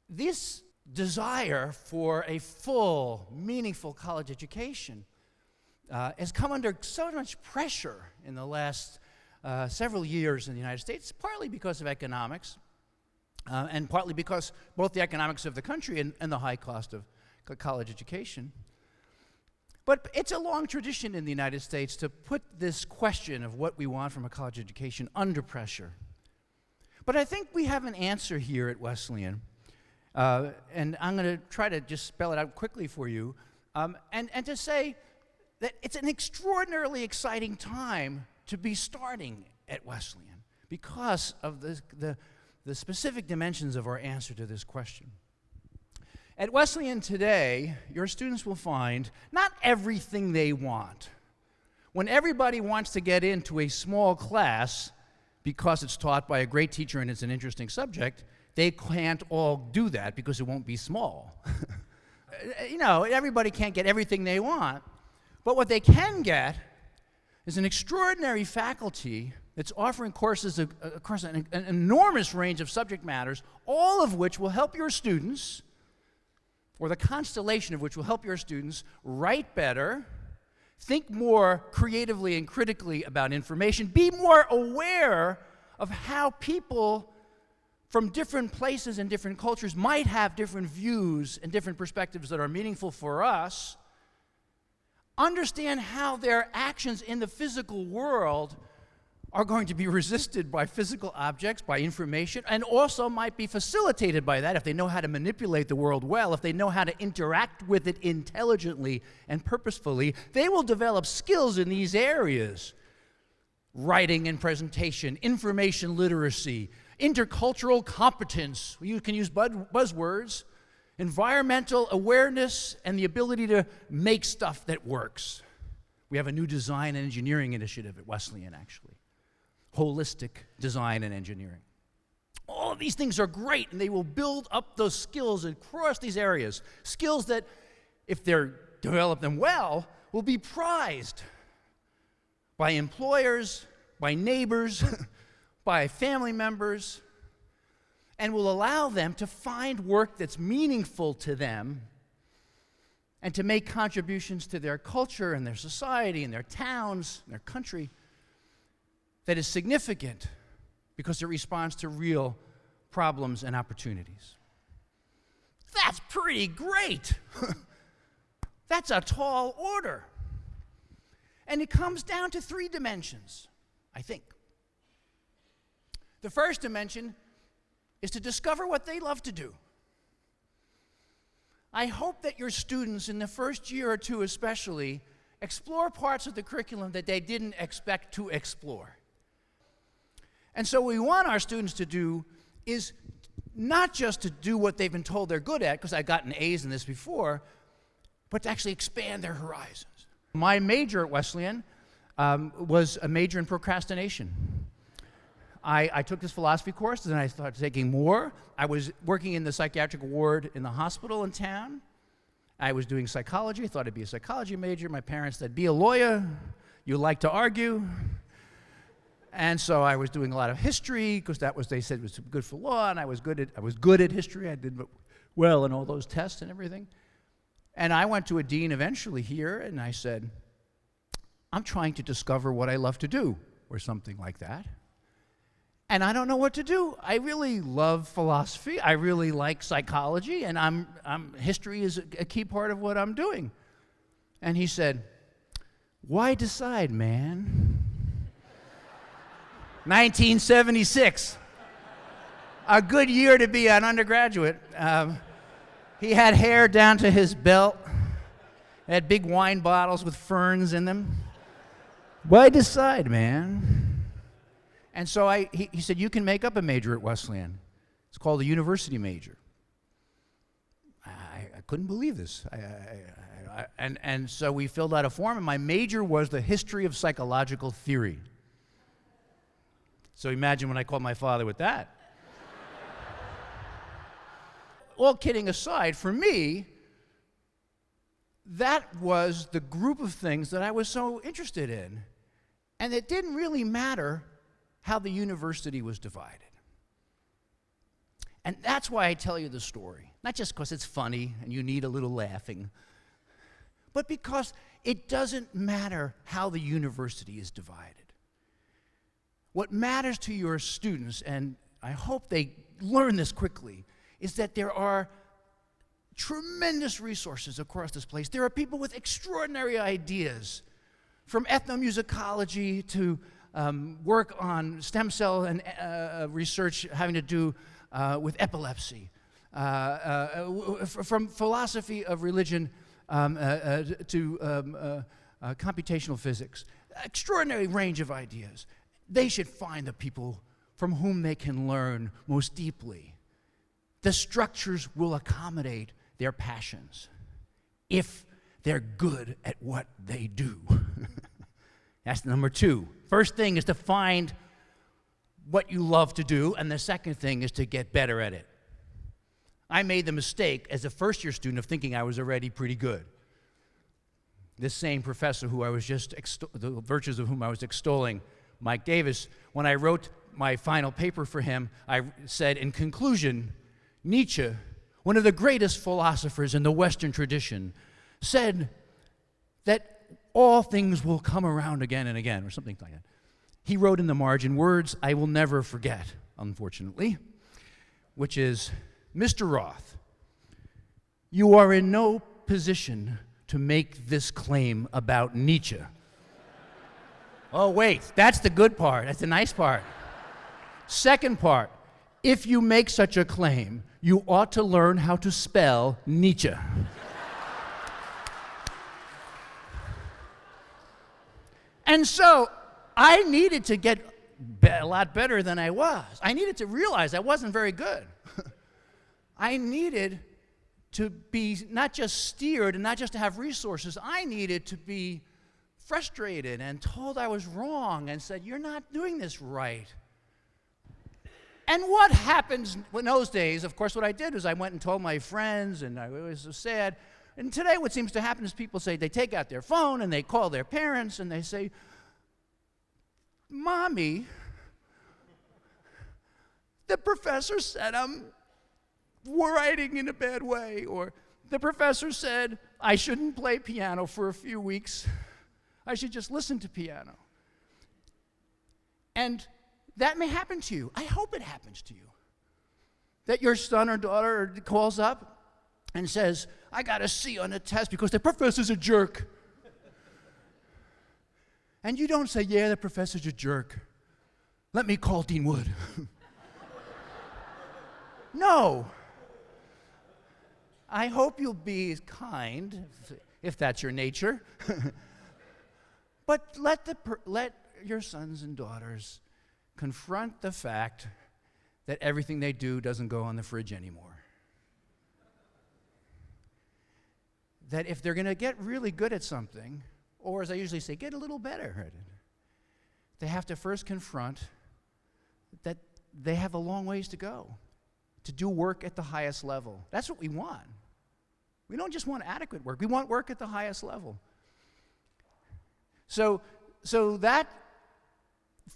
this desire for a full, meaningful college education has come under so much pressure in the last several years in the United States, partly because of economics, and partly because both the economics of the country and the high cost of college education. But it's a long tradition in the United States to put this question of what we want from a college education under pressure. But I think we have an answer here at Wesleyan, and I'm going to try to just spell it out quickly for you, and to say that it's an extraordinarily exciting time to be starting at Wesleyan because of the specific dimensions of our answer to this question. At Wesleyan today, your students will find not everything they want. When everybody wants to get into a small class because it's taught by a great teacher and it's an interesting subject, they can't all do that because it won't be small. Everybody can't get everything they want, but what they can get is an extraordinary faculty that's offering courses across an enormous range of subject matters, all of which will help your students, or the constellation of which will help your students write better, think more creatively and critically about information, be more aware of how people from different places and different cultures might have different views and different perspectives that are meaningful for us, understand how their actions in the physical world are going to be resisted by physical objects, by information, and also might be facilitated by that if they know how to manipulate the world well, if they know how to interact with it intelligently and purposefully, they will develop skills in these areas. Writing and presentation, information literacy, intercultural competence, you can use buzzwords, environmental awareness, and the ability to make stuff that works. We have a new design and engineering initiative at Wesleyan, actually. Holistic design and engineering. All of these things are great, and they will build up those skills across these areas. Skills that, if they're develop them well, will be prized by employers, by neighbors, by family members, and will allow them to find work that's meaningful to them and to make contributions to their culture and their society and their towns and their country that is significant because it responds to real problems and opportunities. That's pretty great. That's a tall order. And it comes down to 3 dimensions, I think. The first dimension is to discover what they love to do. I hope that your students, in the first year or 2 especially, explore parts of the curriculum that they didn't expect to explore. And so what we want our students to do is not just to do what they've been told they're good at, because I've gotten A's in this before, but to actually expand their horizons. My major at Wesleyan was a major in procrastination. I took this philosophy course, and I started taking more. I was working in the psychiatric ward in the hospital in town. I was doing psychology. I thought I'd be a psychology major. My parents said, be a lawyer. You like to argue. And so I was doing a lot of history, because they said it was good for law, and I was good at history. I did well in all those tests and everything. And I went to a dean eventually here, and I said, I'm trying to discover what I love to do, or something like that. And I don't know what to do. I really love philosophy. I really like psychology, and history is a key part of what I'm doing. And he said, why decide, man? 1976. A good year to be an undergraduate. He had hair down to his belt, had big wine bottles with ferns in them. Why decide, man? And so he said, you can make up a major at Wesleyan. It's called a university major. I couldn't believe this. And so we filled out a form, and my major was the history of psychological theory. So imagine when I called my father with that. All kidding aside, for me, that was the group of things that I was so interested in. And it didn't really matter how the university was divided. And that's why I tell you the story. Not just because it's funny and you need a little laughing, but because it doesn't matter how the university is divided. What matters to your students, and I hope they learn this quickly, is that there are tremendous resources across this place. There are people with extraordinary ideas, from ethnomusicology to work on stem cell and research having to do with epilepsy, from philosophy of religion to computational physics. Extraordinary range of ideas. They should find the people from whom they can learn most deeply. The structures will accommodate their passions if they're good at what they do. That's number two. First thing is to find what you love to do, and the second thing is to get better at it. I made the mistake as a first-year student of thinking I was already pretty good. This same professor who I was just, the virtues of whom I was extolling, Mike Davis, when I wrote my final paper for him, I said, in conclusion, Nietzsche, one of the greatest philosophers in the Western tradition, said that all things will come around again and again, or something like that. He wrote in the margin words I will never forget, unfortunately, which is, Mr. Roth, you are in no position to make this claim about Nietzsche. Oh, wait, that's the good part. That's the nice part. Second part, if you make such a claim, you ought to learn how to spell Nietzsche. And so I needed to get a lot better than I was. I needed to realize I wasn't very good. I needed to be not just steered and not just to have resources. I needed to be frustrated and told I was wrong and said, you're not doing this right. And what happens in those days, of course, what I did was I went and told my friends, and I was so sad. And today what seems to happen is people say, they take out their phone and they call their parents and they say, Mommy, the professor said I'm writing in a bad way, or the professor said I shouldn't play piano for a few weeks. I should just listen to piano. And that may happen to you. I hope it happens to you. That your son or daughter calls up and says, I got a C on a test because the professor's a jerk. And you don't say, yeah, the professor's a jerk. Let me call Dean Wood. No. I hope you'll be kind, if that's your nature. But let your sons and daughters confront the fact that everything they do doesn't go on the fridge anymore. That if they're going to get really good at something, or as I usually say, get a little better at it, they have to first confront that they have a long ways to go to do work at the highest level. That's what we want. We don't just want adequate work. We want work at the highest level. So that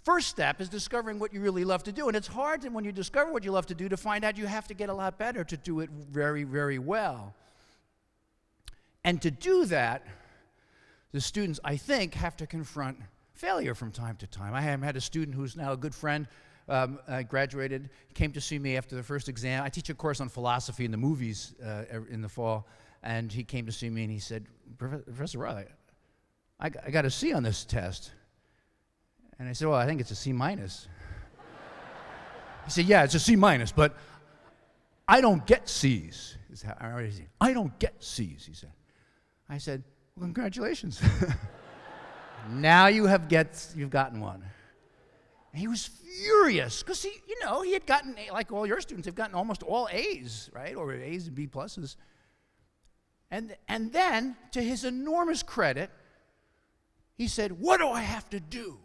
first step is discovering what you really love to do. And it's hard when you discover what you love to do to find out you have to get a lot better to do it very, very well. And to do that, the students, I think, have to confront failure from time to time. I had a student who's now a good friend, graduated, came to see me after the first exam. I teach a course on philosophy in the movies in the fall, and he came to see me and he said, Professor Roth, I got a C on this test. And I said, well, I think it's a C minus. He said, yeah, it's a C minus, but I don't get C's. I don't get C's, he said. I said, well, congratulations. Now you've gotten one. And he was furious because he had gotten, like all your students, have gotten almost all A's, right? Or A's and B pluses. And then, to his enormous credit, he said, what do I have to do?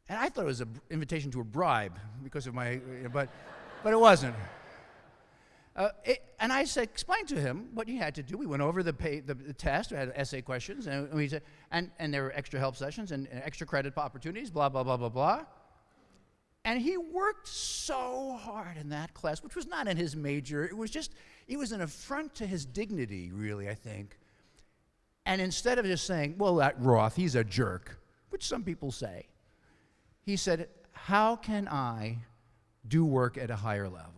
And I thought it was an invitation to a bribe because of but it wasn't. And I said, explain to him what he had to do. We went over the test, we had essay questions, and we said, and there were extra help sessions and extra credit opportunities, blah, blah, blah, blah, blah. And he worked so hard in that class, which was not in his major. It was an affront to his dignity, really, I think. And instead of just saying, well, that Roth, he's a jerk, which some people say, he said, how can I do work at a higher level?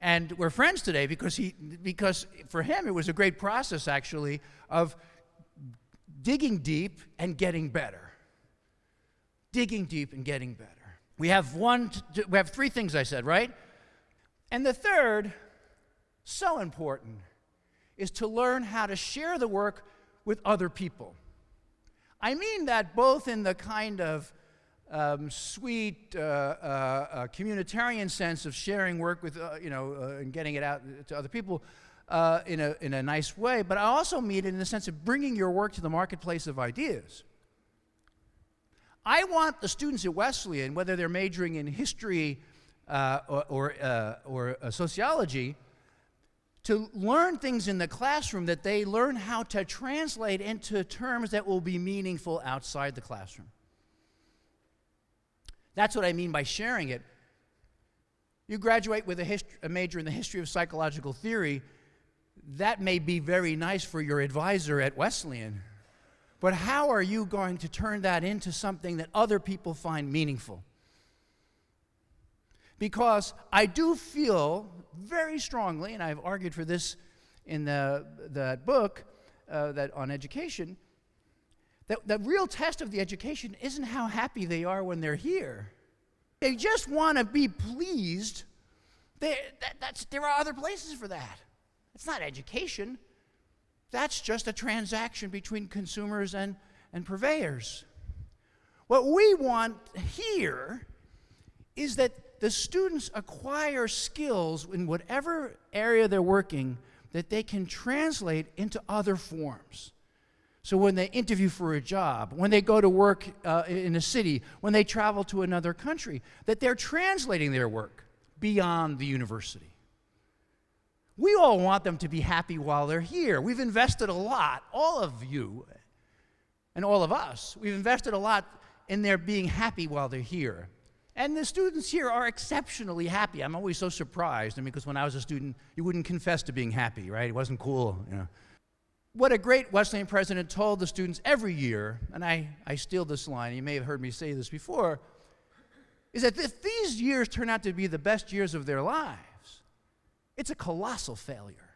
And we're friends today because for him it was a great process, actually, of digging deep and getting better. Digging deep and getting better. We have three things I said, right? And the third, so important, is to learn how to share the work with other people. I mean that both in the kind of sweet communitarian sense of sharing work with, and getting it out to other people in a nice way, but I also mean it in the sense of bringing your work to the marketplace of ideas. I want the students at Wesleyan, whether they're majoring in history or sociology, to learn things in the classroom that they learn how to translate into terms that will be meaningful outside the classroom. That's what I mean by sharing it. You graduate with a major in the history of psychological theory, that may be very nice for your advisor at Wesleyan. But how are you going to turn that into something that other people find meaningful? Because I do feel very strongly, and I've argued for this in that book on education, that the real test of the education isn't how happy they are when they're here. They just want to be pleased. There are other places for that. It's not education. That's just a transaction between consumers and purveyors. What we want here is that the students acquire skills in whatever area they're working that they can translate into other forms. So when they interview for a job, when they go to work in a city, when they travel to another country, that they're translating their work beyond the university. We all want them to be happy while they're here. We've invested a lot, all of you and all of us, we've invested a lot in their being happy while they're here. And the students here are exceptionally happy. I'm always so surprised. Because when I was a student, you wouldn't confess to being happy, right? It wasn't cool, What a great Wesleyan president told the students every year, and I steal this line, you may have heard me say this before, is that if these years turn out to be the best years of their lives, it's a colossal failure.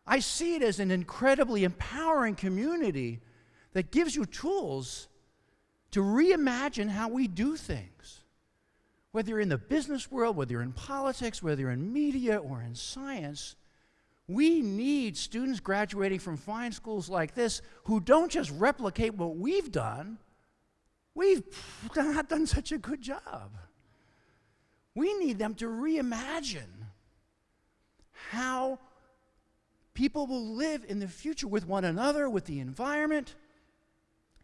I see it as an incredibly empowering community that gives you tools to reimagine how we do things. Whether you're in the business world, whether you're in politics, whether you're in media or in science, we need students graduating from fine schools like this who don't just replicate what we've done. We've not done such a good job. We need them to reimagine how people will live in the future with one another, with the environment,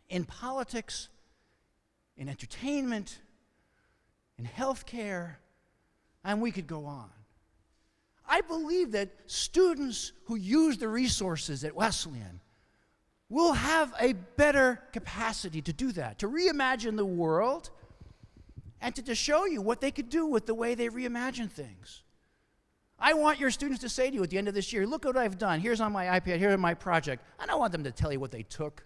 in politics, in entertainment, in healthcare, and we could go on. I believe that students who use the resources at Wesleyan will have a better capacity to do that, to reimagine the world, and to show you what they could do with the way they reimagine things. I want your students to say to you at the end of this year, look what I've done. Here's on my iPad, here's my project. I don't want them to tell you what they took.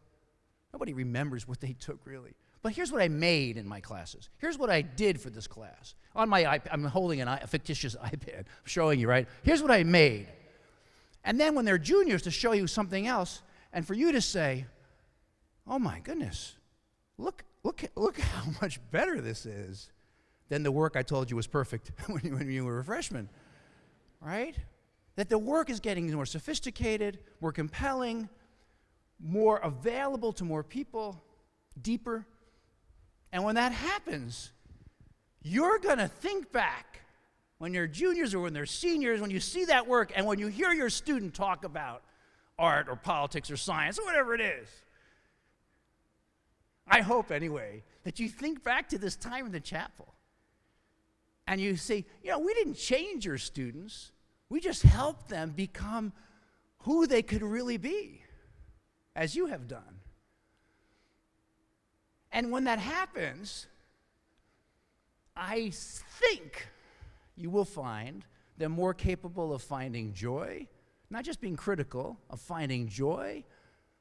Nobody remembers what they took, really. But here's what I made in my classes. Here's what I did for this class. On my iPad, I'm holding a fictitious iPad. I'm showing you, right? Here's what I made. And then when they're juniors, to show you something else, and for you to say, oh my goodness, look how much better this is than the work I told you was perfect when you were a freshman, right? That the work is getting more sophisticated, more compelling, more available to more people, deeper. And when that happens, you're going to think back when you're juniors or when they're seniors, when you see that work, and when you hear your student talk about art or politics or science or whatever it is. I hope, anyway, that you think back to this time in the chapel and you say, we didn't change your students. We just helped them become who they could really be, as you have done. And when that happens, I think you will find them more capable of finding joy, not just being critical, of finding joy,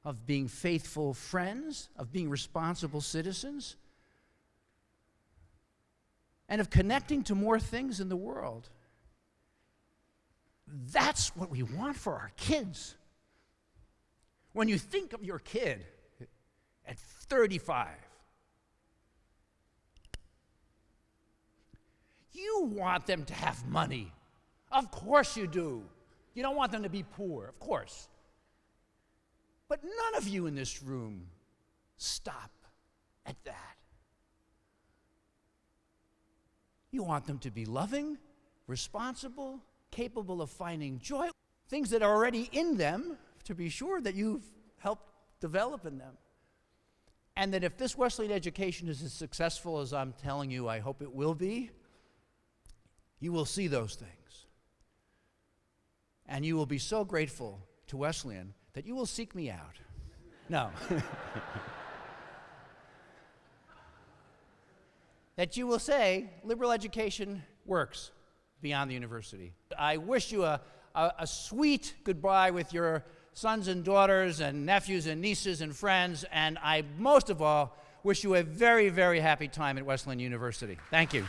of being faithful friends, of being responsible citizens, and of connecting to more things in the world. That's what we want for our kids. When you think of your kid at 35, you want them to have money. Of course you do. You don't want them to be poor, of course. But none of you in this room stop at that. You want them to be loving, responsible, capable of finding joy, things that are already in them, to be sure, that you've helped develop in them. And that if this Wesleyan education is as successful as I'm telling you I hope it will be, you will see those things. And you will be so grateful to Wesleyan that you will seek me out. No. That you will say, liberal education works beyond the university. I wish you a sweet goodbye with your sons and daughters and nephews and nieces and friends, and I, most of all, wish you a very, very happy time at Wesleyan University. Thank you.